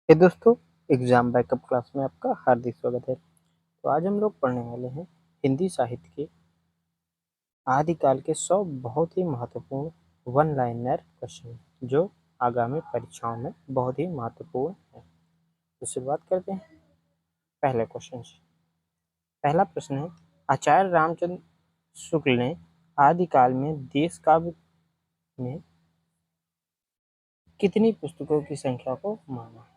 हे दोस्तों, exam backup class में आपका हार्दिक स्वागत है। तो आज हम लोग पढ़ने वाले हैं हिंदी साहित्य के आदिकाल के 100 बहुत ही महत्वपूर्ण वन लाइनर क्वेश्चन जो आगामी परीक्षाओं में बहुत ही महत्वपूर्ण है। तो शुरुआत करते हैं पहले क्वेश्चन से। पहला प्रश्न है, आचार्य रामचंद्र शुक्ल ने आदिकाल में देश काव्य में कितनी पुस्तकों की संख्या को माना?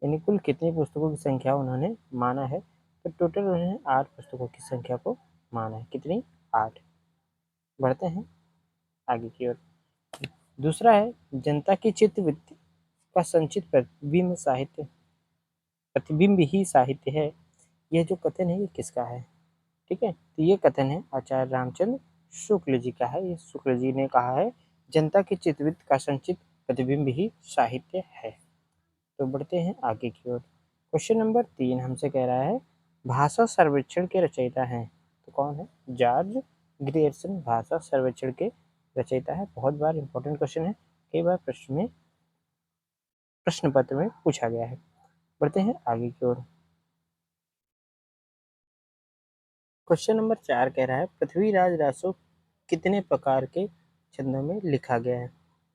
यानी कुल कितनी पुस्तकों की संख्या उन्होंने माना है? तो टोटल उन्होंने 8 पुस्तकों की संख्या को माना है। कितनी? 8। बढ़ते हैं आगे की ओर। दूसरा है, जनता की चित्तवृत्ति का संचित प्रतिबिंब ही साहित्य है। यह जो कथन है ये किसका है? ठीक है, तो ये कथन है आचार्य रामचंद्र शुक्ल जी का है। ये शुक्ल जी ने कहा है जनता की चित्तवृत्ति का संचित प्रतिबिंब ही साहित्य है। तो बढ़ते हैं आगे की ओर। क्वेश्चन नंबर 3 हमसे कह रहा है, भाषा सर्वेक्षण के रचयिता हैं। तो कौन है? जॉर्ज ग्रियर्सन भाषा सर्वेक्षण के रचयिता है। बहुत बार इंपॉर्टेंट क्वेश्चन है, कई बार प्रश्न पत्र में पूछा गया है। बढ़ते हैं आगे की ओर। क्वेश्चन नंबर 4 कह रहा है, पृथ्वीराज रासो कितने प्रकार के छंदों में लिखा गया है?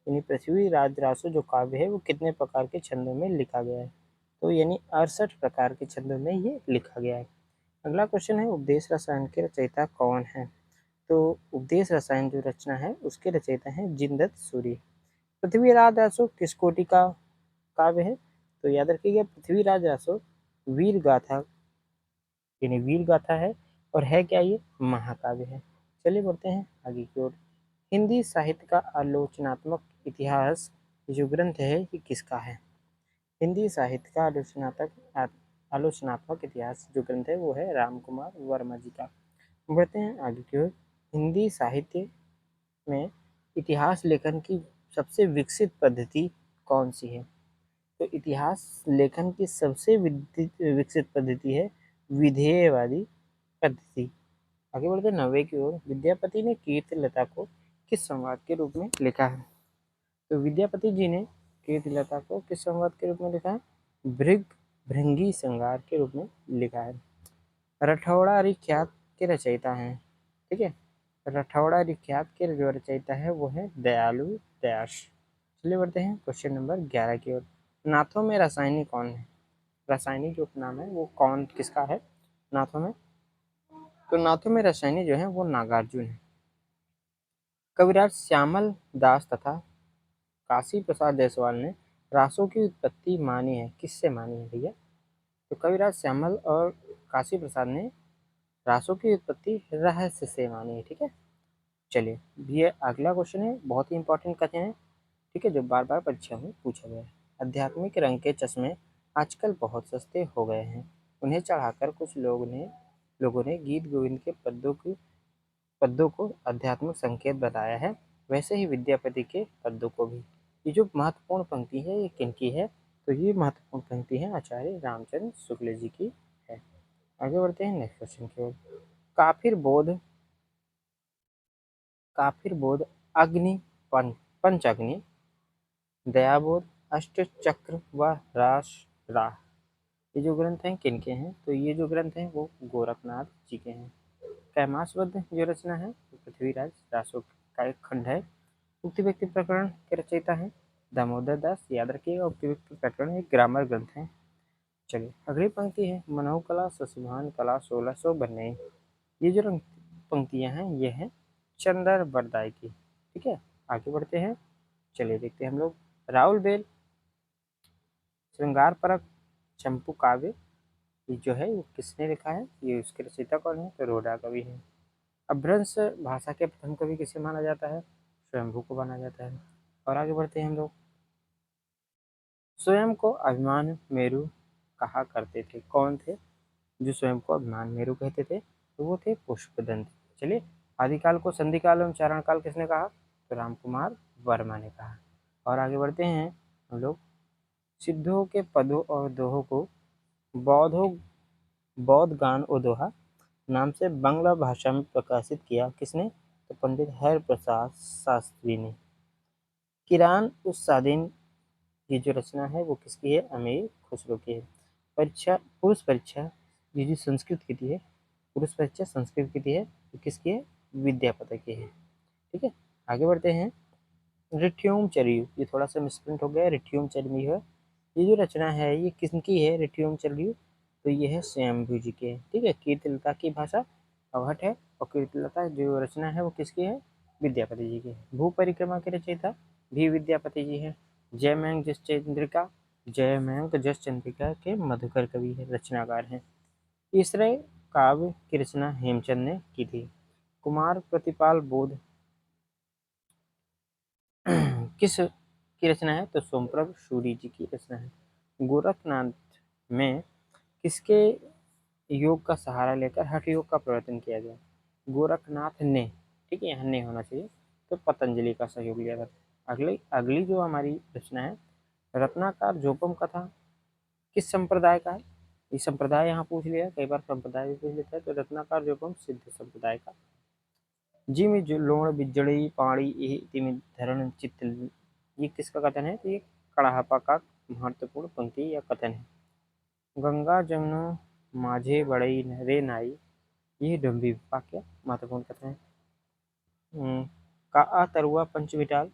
यानी पृथ्वीराज रासो जो काव्य है वो कितने प्रकार के छंदों में लिखा गया है? तो यानी 68 प्रकार के छंदों में ये लिखा गया है। अगला क्वेश्चन है, उपदेश रसायन के रचयिता कौन है? तो उपदेश रसायन जो रचना है उसके रचयिता हैं जिनदत्त सूरी। पृथ्वीराज रासो किस कोटि का काव्य है? तो याद रखिएगा, पृथ्वीराज रासो वीर गाथा यानी वीर गाथा है। और है क्या? ये महाकाव्य है। चलिए बढ़ते हैं आगे की ओर। हिंदी साहित्य का आलोचनात्मक इतिहास जो ग्रंथ है ये किसका है? हिंदी साहित्य का आलोचनात्मक इतिहास जो ग्रंथ है वो है राम कुमार वर्मा जी का। बढ़ते हैं आगे की ओर। हिंदी साहित्य में इतिहास लेखन की सबसे विकसित पद्धति कौन सी है? तो इतिहास लेखन की सबसे विकसित पद्धति है विधेयवादी पद्धति। आगे बढ़ते हैं 9वीं की ओर। विद्यापति ने कीर्तिलता को किस संवाद के रूप में लिखा है? तो विद्यापति जी ने कीर्तिलता को किस संवाद के रूप में लिखा है? भृग भृंगी संगार के रूप में लिखा है। रठौड़ा ऋख्यात के रचयिता हैं। ठीक है, रठौड़ा ऋख्यात के जो रचयिता है वो है दयालु दयाश। चलिए बढ़ते हैं क्वेश्चन नंबर 11 की ओर। नाथों में रसायनी कौन है? रसायनी जो नाम है वो कौन किसका है नाथों में? तो नाथों में रसायनी जो है वो नागार्जुन है। कविराज श्यामल दास तथा काशी प्रसाद जायसवाल ने रासों की उत्पत्ति मानी है। किससे मानी है भैया? तो कविराज श्यामल और काशी प्रसाद ने रासों की उत्पत्ति रहस्य से मानी है। ठीक है, चलिए ये अगला क्वेश्चन है, बहुत ही इंपॉर्टेंट क्वेश्चन है। ठीक है, जो बार बार परीक्षा में पूछा गया है। आध्यात्मिक रंग के चश्मे आजकल बहुत सस्ते हो गए हैं। उन्हें चढ़ाकर कुछ लोगों ने गीत गोविंद के पद्यों को आध्यात्मिक संकेत बताया है। वैसे ही विद्यापति के पद्यों को भी। ये जो महत्वपूर्ण पंक्ति है ये किनकी है? तो ये महत्वपूर्ण पंक्ति है आचार्य रामचंद्र शुक्ल जी की है। आगे बढ़ते हैं नेक्स्ट क्वेश्चन की ओर। काफिर बोध काफिर बोध अग्नि पंचअग्नि दयाबोध अष्टचक्र व रास राह, ये जो ग्रंथ हैं किनके हैं? तो ये जो ग्रंथ हैं वो गोरखनाथ जी के हैं। कैमासवध जो रचना है वो पृथ्वीराज रासो का एक खंड है। उक्ति व्यक्ति प्रकरण के रचयिता है दामोदर दास। याद रखिएगा, उक्ति व्यक्ति प्रकरण एक ग्रामर ग्रंथ है। चलिए अगली पंक्ति है, मनोकला ससुभान कला 1600 बने। ये जो पंक्तियां हैं ये हैं चंदर बरदाई की। ठीक है, आगे बढ़ते हैं। चलिए देखते हैं हम लोग। राहुल बेल श्रृंगार परक चंपू काव्य ये जो है वो किसने लिखा है? ये उसके रचयिता कौन है? तो रोडा कवि है। अभ्रंश भाषा के प्रथम कवि किसे माना जाता है? स्वयंभू को माना जाता है। और आगे बढ़ते हैं हम लोग। स्वयं को अभिमान मेरु कहा करते थे। कौन थे जो स्वयं को अभिमान मेरु कहते थे? तो वो थे पुष्पदंत। चलिए, आदिकाल को संधिकाल एवं चारण काल किसने कहा? तो राम कुमार वर्मा ने कहा। और आगे बढ़ते हैं हम लोग। सिद्धों के पदों और दोहों को बौद्धों बौद्ध गान और दोहा नाम से बांग्ला भाषा में प्रकाशित किया किसने? तो पंडित हर प्रसाद शास्त्री ने। किरान उस सादीन ये जो रचना है वो किसकी है? अमीर खुसरो की है। परीक्षा पुरुष परीक्षा, ये जो संस्कृत की थी है, पुरुष परीक्षा संस्कृत की थी है, ये किसकी है? विद्यापति की है। ठीक है, आगे बढ़ते हैं। रिठ्यूम चरियु, ये थोड़ा सा मिसप्रिंट हो गया, रिठ्यूम चरियु है। ये जो रचना है ये किसकी है? रिठ्यूम चरियु, तो ये है स्वयंभू जी की है। ठीक है, कीर्तिलता की भाषा अवहट है, और कीर्तिलता जो रचना है वो किसकी है? विद्यापति जी की है। भू परिक्रमा के रचयिता भी विद्यापति जी है। जयमंग जस चंद्रिका, जयमंग जस चंद्रिका के मधुकर कवि है, रचनाकार हैं। तीसरे काव्य की रचना हेमचंद ने की थी। कुमार प्रतिपाल बोध किस की रचना है? तो सोमप्रभ सूरी जी की रचना है। गोरखनाथ में किसके योग का सहारा लेकर हठ योग का प्रवर्तन किया गया? गोरखनाथ ने, ठीक है, यहाँ ने होना चाहिए, तो पतंजलि का सहयोग लिया था। अगली अगली जो हमारी रचना है, रत्नाकर जोपम कथा किस संप्रदाय का है? ये संप्रदाय यहाँ पूछ लिया, कई बार संप्रदाय भी पूछ लेता है, तो रत्नाकर जोपम सिद्ध संप्रदाय का। जिमि लोण बिजड़ी पाणी एहि तिमि धरण चित्त, ये किसका कथन है? तो ये कड़ाहपा का महत्वपूर्ण पंक्ति या कथन है। गंगा जमुना माझे बड़ई रे नाई, ये डंभी वाक्य महत्वपूर्ण कथन है। का आ तरुआ पंच विटाल,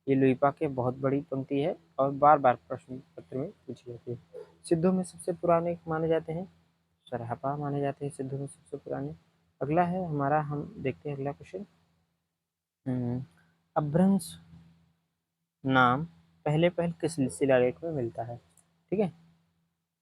ये लुइपा के बहुत बड़ी पंक्ति है और बार बार प्रश्न पत्र में पूछी जाती है। सिद्धों में सबसे पुराने माने जाते हैं, सरहपा माने जाते हैं सिद्धों में सबसे पुराने। अगला है हमारा, हम देखते हैं अगला क्वेश्चन। अभ्रंश नाम पहले पहल किस शिलालेख में मिलता है? ठीक है,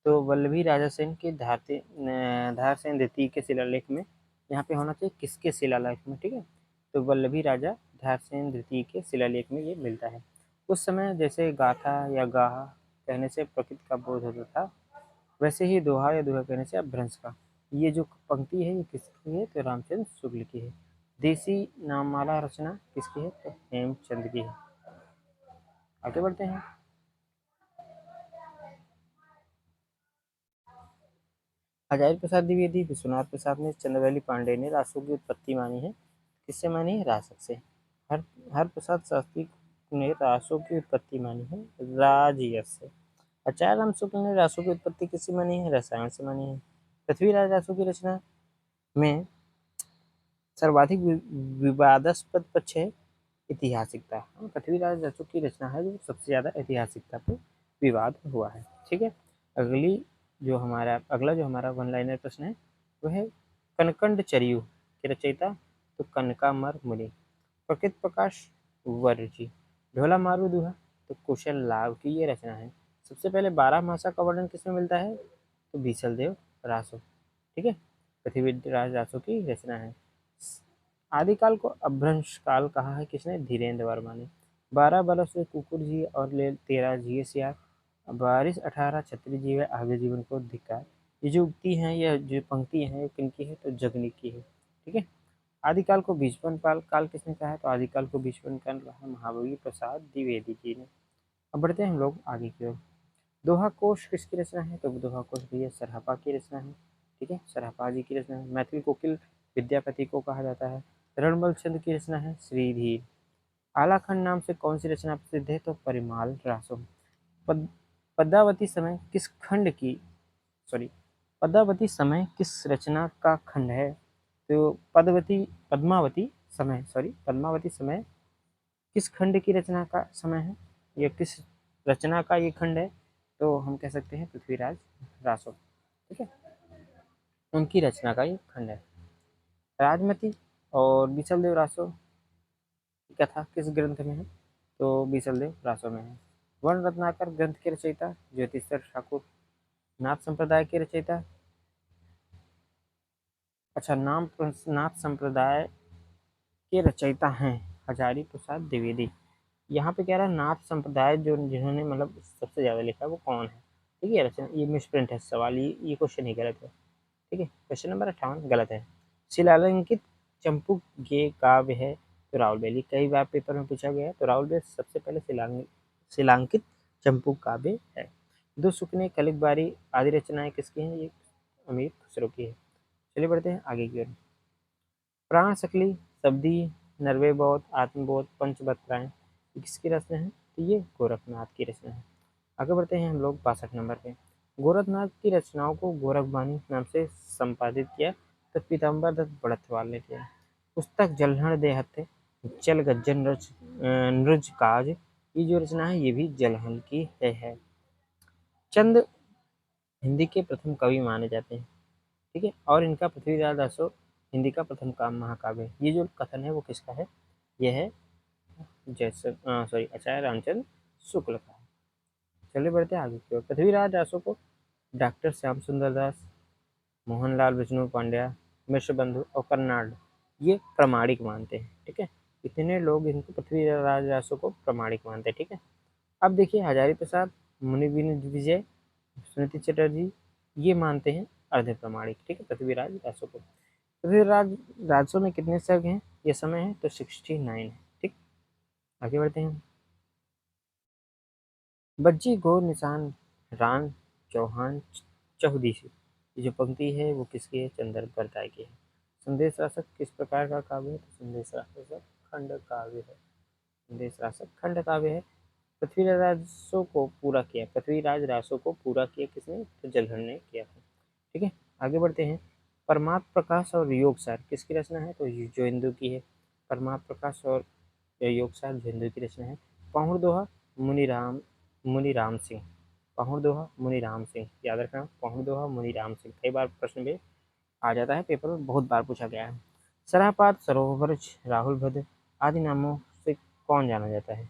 तो वल्लभी राजा सेन के धारसेन द्वितीय के शिलालेख में, यहाँ पे होना चाहिए किसके शिलालेख में? ठीक है, तो वल्लभी राजा धारसेन द्वितीय के शिलालेख में ये मिलता है। उस समय जैसे गाथा या गाहा कहने से प्रकृति का बोध होता था, वैसे ही दोहा या दोहा कहने से अपभ्रंश का। ये जो पंक्ति है ये किसकी है? तो रामचंद्र शुक्ल की है। देसी नाममाला रचना किसकी है? तो हेमचंद की है। आगे बढ़ते हैं। हजारी प्रसाद द्विवेदी, विश्वनाथ प्रसाद ने, चंद्रवैली पांडे ने रासों की उत्पत्ति मानी है। किससे मानी है? रासक से। हर हर प्रसाद शास्त्री ने रासों की उत्पत्ति मानी है राजयश से। आचार्य राम शुक्ल ने रासों की उत्पत्ति किससे मानी है? रसायन से मानी है। पृथ्वीराज रासों की रचना में सर्वाधिक विवादास्पद पक्ष है ऐतिहासिकता। पृथ्वीराज रासों की रचना है जो सबसे ज्यादा ऐतिहासिकता पर विवाद हुआ है। ठीक है, अगला जो हमारा वन लाइनर प्रश्न है वो है कनकंड चरियु के रचयिता, तो कनकामर मुनि। प्रकृत प्रकाश वर्य जी। ढोला मारू दुहा, तो कुशल लाभ की ये रचना है। सबसे पहले 12 मासा का वर्णन किसमें मिलता है? तो बीसल देव रासो। ठीक है, पृथ्वीराज रासो की रचना है। आदिकाल को अभ्रंश काल कहा है किसने? धीरेन्द्र वर्मा ने। 12 बरस हुए कुकुर जी और ले 13 जिए सियार, बारिश 18 छत्री जीवे आगे जीवन को धिक्कार। ये जो उक्ति है, यह जो पंक्ति है किनकी है? तो जगनी की है। ठीक है, आदिकाल को भीष्म काल किसने कहा है? तो आदिकाल को भीष्म काल कहा महाबली प्रसाद द्विवेदी जी ने। अब बढ़ते हैं हम लोग आगे की ओर। दोहा कोश किसकी रचना है? तो दोहा कोश भी सरहपा की रचना है। ठीक है, सरहपा जी की रचना है। मैथिल कोकिल विद्यापति को कहा जाता है। रणबल चंद की रचना है श्रीधीर। आलाखंड नाम से कौन सी रचना प्रसिद्ध है? तो परिमाल रासो। पद, पद्मावती समय किस खंड की, सॉरी, पद्मावती समय किस रचना का खंड है? तो पद्मावती समय किस खंड की रचना का समय है? ये किस रचना का ये खंड है? तो हम कह सकते हैं पृथ्वीराज रासो। ठीक है, उनकी रचना का ये खंड है। राजमती और बीसलदेव रासो की कथा किस ग्रंथ में है? तो बीसलदेव रासो में है। वर्ण रत्नाकर ग्रंथ के रचयिता ज्योतिषर ठाकुर। नाथ संप्रदाय के रचयिता, अच्छा, नाथ संप्रदाय के रचयिता हैं हजारी प्रसाद द्विवेदी। यहाँ पे कह रहा है नाथ संप्रदाय जो जिन्होंने मतलब सबसे ज्यादा लिखा है वो कौन है? ठीक है, रचना ये मिसप्रिंट है सवाल, ये क्वेश्चन ही गलत है। ठीक है, क्वेश्चन नंबर 58 गलत है। शिलालंकित चंपू ये काव्य है, तो राहुल बेली, कई बार पेपर में पूछा गया है, तो राहुल बेली सबसे पहले शिलांकित चंपू काव्य है। दो सुकने कलिक बारी आदि रचनाएं किसकी हैं? ये अमीर खुसरो की है। चलिए बढ़ते हैं आगे की ओर। प्राण सकली, सब्दी, नरवे बोध, आत्मबोध, पंचबत्राएं किसकी रचना है? तो ये गोरखनाथ की रचना है। आगे बढ़ते हैं हम लोग 62 नंबर पे। गोरखनाथ की रचनाओं को गोरखबानी नाम से संपादित किया तो पीताम्बर दत्त बड़थवाल ने किया। पुस्तक जल्हण दे हते चल गज्जन नृज काज, ये जो रचना है ये भी जल्हण की है। चंद हिंदी के प्रथम कवि माने जाते हैं, ठीक है, और इनका पृथ्वीराज दासो हिंदी का प्रथम काम महाकाव्य। ये जो कथन है वो किसका है? यह है आचार्य रामचंद्र शुक्ल का है। चलिए बढ़ते हैं आगे की ओर। पृथ्वीराज दासो को डॉक्टर श्याम सुंदर दास, मोहनलाल विष्णु पांड्या, मिश्र बंधु और कर्नाड ये प्रामाणिक मानते हैं, ठीक है। इतने लोग इनको पृथ्वीराज दासो को प्रामाणिक मानते हैं, ठीक है। अब देखिए हजारी प्रसाद, मुनिबिन विजय, सुनीति चटर्जी ये मानते हैं अर्ध प्रामाणिक, ठीक है, पृथ्वीराज दासो को। पृथ्वीराज राजसो में कितने सर्ग हैं? ये समय है तो 69 है, ठीक। आगे बढ़ते हैं। बज्जी गो निशान रान चौहान चहुदिशी, ये जो पंक्ति है वो किसकी है? चंद्र बरदाई की है। संदेश रासक किस प्रकार का काव्य है? तो संदेश रासक खंड काव्य है। संदेश रासक खंड काव्य है। पृथ्वीराज रासो को पूरा किया, पृथ्वीराज रासो को पूरा किया किसने? तो जलहर ने किया था, ठीक है। आगे बढ़ते हैं। परमात्म प्रकाश और योगसार किसकी रचना है? तो जोइंदु की है। परमात्म प्रकाश और योगसार जोइंदु की रचना है। पाहुड़ दोहा मुनिराम सिंह, पाहुड़ दोहा मुनिराम सिंह, याद रखना पाहुड़ दोहा मुनिराम सिंह, कई बार प्रश्न में आ जाता है, पेपर में बहुत बार पूछा गया है। सरापात सरोवरज राहुल भद्र आदि नामों से कौन जाना जाता है?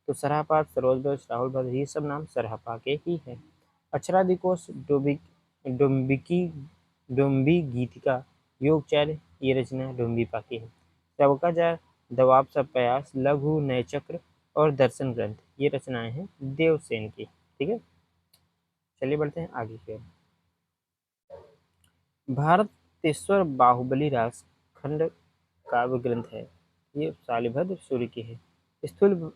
तो सरापात सरोवरज राहुल भद्र ये सब नाम सरहपा के ही है। अक्षराधिकोष डोम्बिकी डोम्बी गीतिका योगचार्य ये रचना डोम्बिपा की है। चवकाचार दवाब सा प्रयास लघु नयचक्र और दर्शन ग्रंथ ये रचनाएं हैं देवसेन की, ठीक है। चलिए बढ़ते हैं आगे की ओर। भारत तेश्वर बाहुबली रास खंड काव्य ग्रंथ है, ये शालिभद्र सूर्य की है। स्थूल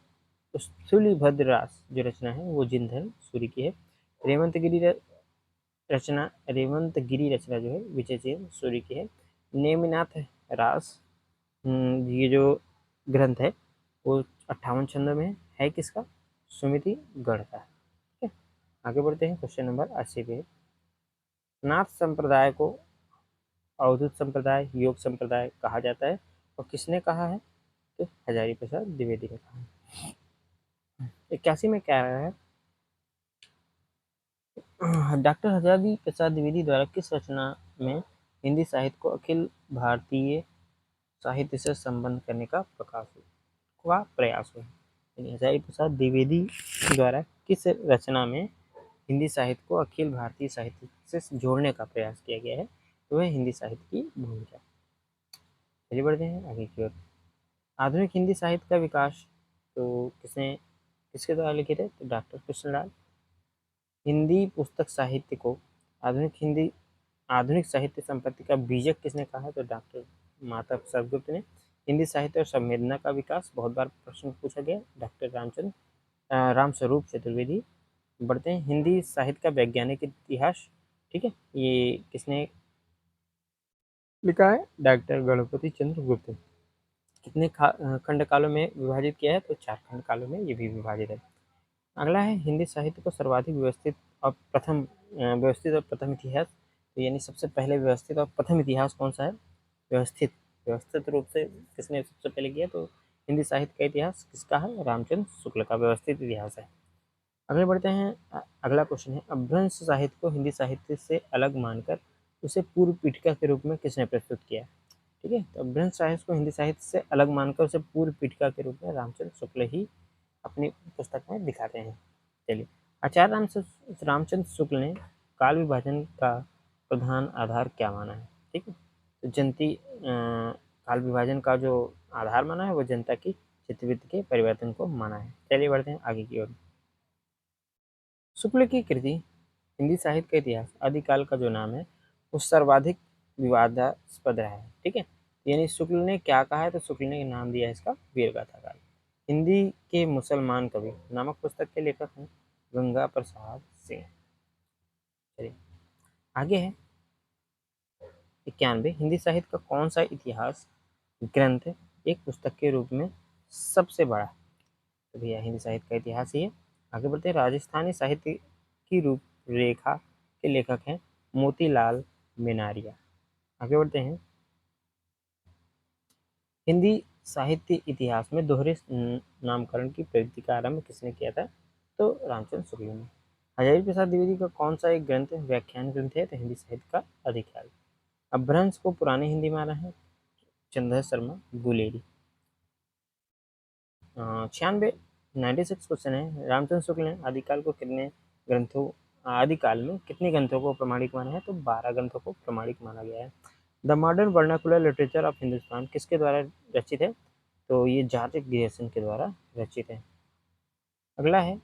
स्थूलिभद्र रास जो रचना है वो जिनधर सूर्य की है। रेवंतगिरी रेवंतगिरी रचना जो है विजयसेन सूर्य की है। नेमिनाथ रास ये जो ग्रंथ है वो 58 छंदों में है किसका? सुमिति गढ़ का, ठीक है। आगे बढ़ते हैं क्वेश्चन नंबर 80 पे। नाथ संप्रदाय को अवधूत संप्रदाय योग संप्रदाय कहा जाता है और किसने कहा है? तो हजारी प्रसाद द्विवेदी ने कहा है। 81 में क्या है? डॉक्टर हजारी प्रसाद द्विवेदी द्वारा किस रचना में हिंदी साहित्य को अखिल भारतीय साहित्य से संबंध करने का प्रयास हुआ? हजारी प्रसाद द्विवेदी द्वारा किस रचना में हिंदी साहित्य को अखिल भारतीय साहित्य से जोड़ने का प्रयास किया गया है? तो वह हिंदी साहित्य की भूमिका। चलिए बढ़ते हैं आगे की ओर। आधुनिक हिंदी साहित्य का विकास तो किसके द्वारा लिखे थे? तो डॉक्टर कृष्णलाल। हिंदी पुस्तक साहित्य को आधुनिक साहित्य संपत्ति का बीजक किसने कहा? तो डॉक्टर माता प्रसाद गुप्त ने। हिंदी साहित्य और संवेदना का विकास बहुत बार प्रश्न पूछा गया, डॉक्टर रामस्वरूप चतुर्वेदी। बढ़ते हैं हिंदी साहित्य का वैज्ञानिक इतिहास, ठीक है, ये किसने लिखा है? डॉक्टर गणपति चंद्र गुप्त। कितने खंड कालों में विभाजित किया है? तो 4 खंड कालों में ये भी विभाजित है। अगला है हिंदी साहित्य को सर्वाधिक व्यवस्थित और प्रथम इतिहास, तो यानी सबसे पहले व्यवस्थित और प्रथम इतिहास कौन सा है? व्यवस्थित व्यवस्थित रूप से किसने सबसे पहले किया? तो हिंदी साहित्य का इतिहास किसका है? रामचंद्र शुक्ल का व्यवस्थित इतिहास है। आगे बढ़ते हैं। अगला क्वेश्चन है अपभ्रंश साहित्य को हिंदी साहित्य से अलग मानकर उसे पूर्व पीठिका के रूप में किसने प्रस्तुत किया? ठीक है, तो अपभ्रंश साहित्य को हिंदी साहित्य से अलग मानकर उसे पूर्व पीठिका के रूप में रामचंद्र शुक्ल ही अपनी पुस्तक में दिखाते हैं। चलिए, आचार्य रामचंद्र शुक्ल ने काल विभाजन का प्रधान आधार क्या माना है? ठीक है, तो काल विभाजन का जो आधार माना है वो जनता की चित्तवृत्ति के परिवर्तन को माना है। चलिए बढ़ते हैं आगे की ओर। शुक्ल की कृति हिंदी साहित्य का इतिहास आदिकाल का जो नाम है वो सर्वाधिक विवादास्पद रहा है, ठीक है। यानी शुक्ल ने क्या कहा है? तो शुक्ल ने नाम दिया है इसका वीरगाथा काल। हिंदी के मुसलमान कवि नामक पुस्तक के लेखक हैं गंगा प्रसाद सिंह। चलिए आगे है 91। हिंदी साहित्य का कौन सा इतिहास ग्रंथ एक पुस्तक के रूप में सबसे बड़ा? तो भैया हिंदी साहित्य का इतिहास ही है आगे बढ़ते हैं, राजस्थानी साहित्य की रूपरेखा के लेखक हैं मोतीलाल मेनारिया। आगे बढ़ते हैं, हिंदी साहित्य इतिहास में दोहरे नामकरण की प्रवृत्ति का आरंभ किसने किया था? तो रामचंद्र शुक्ल ने। हजारी प्रसाद द्विवेदी का कौन सा एक ग्रंथ व्याख्यान ग्रंथ है? तो हिंदी साहित्य का अधिकार। अपभ्रंश को पुरानी हिंदी माना है चंद्र शर्मा गुलेरी। 96 96 क्वेश्चन है, रामचंद्र शुक्ल ने आदिकाल को कितने ग्रंथों आदिकाल में कितने ग्रंथों को प्रमाणिक माना है? तो 12 ग्रंथों को प्रमाणिक माना गया है। The modern vernacular literature of Hindustan किसके द्वारा रचित है? तो ये जॉर्ज ग्रियर्सन के द्वारा रचित है। अगला है,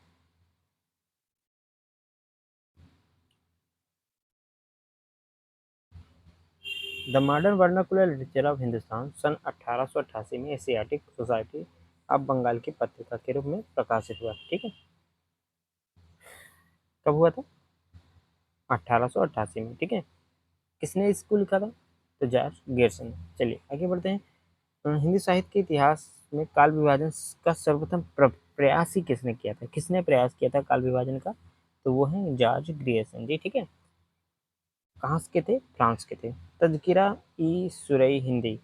the modern vernacular literature of Hindustan सन 1888 में एशियाटिक सोसाइटी ऑफ बंगाल की पत्रिका के रूप में प्रकाशित हुआ। ठीक है, कब हुआ था? 1888 में। ठीक है, किसने इसको लिखा था? तो जॉर्ज ग्रियर्सन। चलिए आगे बढ़ते हैं, हिंदी साहित्य के इतिहास में काल विभाजन का सर्वप्रथम प्रयास ही किसने किया था? किसने प्रयास किया था काल विभाजन का? तो वो है जॉर्ज ग्रियर्सन जी। ठीक है, कहाँ के थे? फ्रांस के थे। तज़किरा ई सुरई हिंदी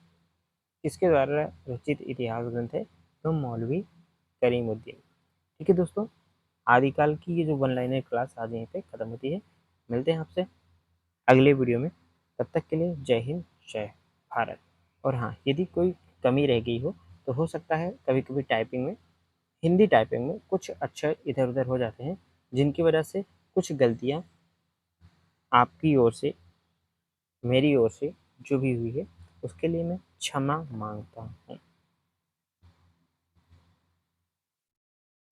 किसके द्वारा रचित इतिहास ग्रंथ है? तो मौलवी करीमुद्दीन। ठीक है दोस्तों, आदिकाल की ये जो वन लाइनर क्लास आज यहीं पे खत्म होती है। मिलते हैं आपसे अगले वीडियो में, तब तक के लिए जय हिंद जय भारत। और हाँ, यदि कोई कमी रह गई हो तो हो सकता है कभी कभी टाइपिंग में, हिंदी टाइपिंग में कुछ अक्षर इधर उधर हो जाते हैं, जिनकी वजह से कुछ गलतियाँ आपकी ओर से, मेरी ओर से जो भी हुई है, उसके लिए मैं क्षमा मांगता हूँ।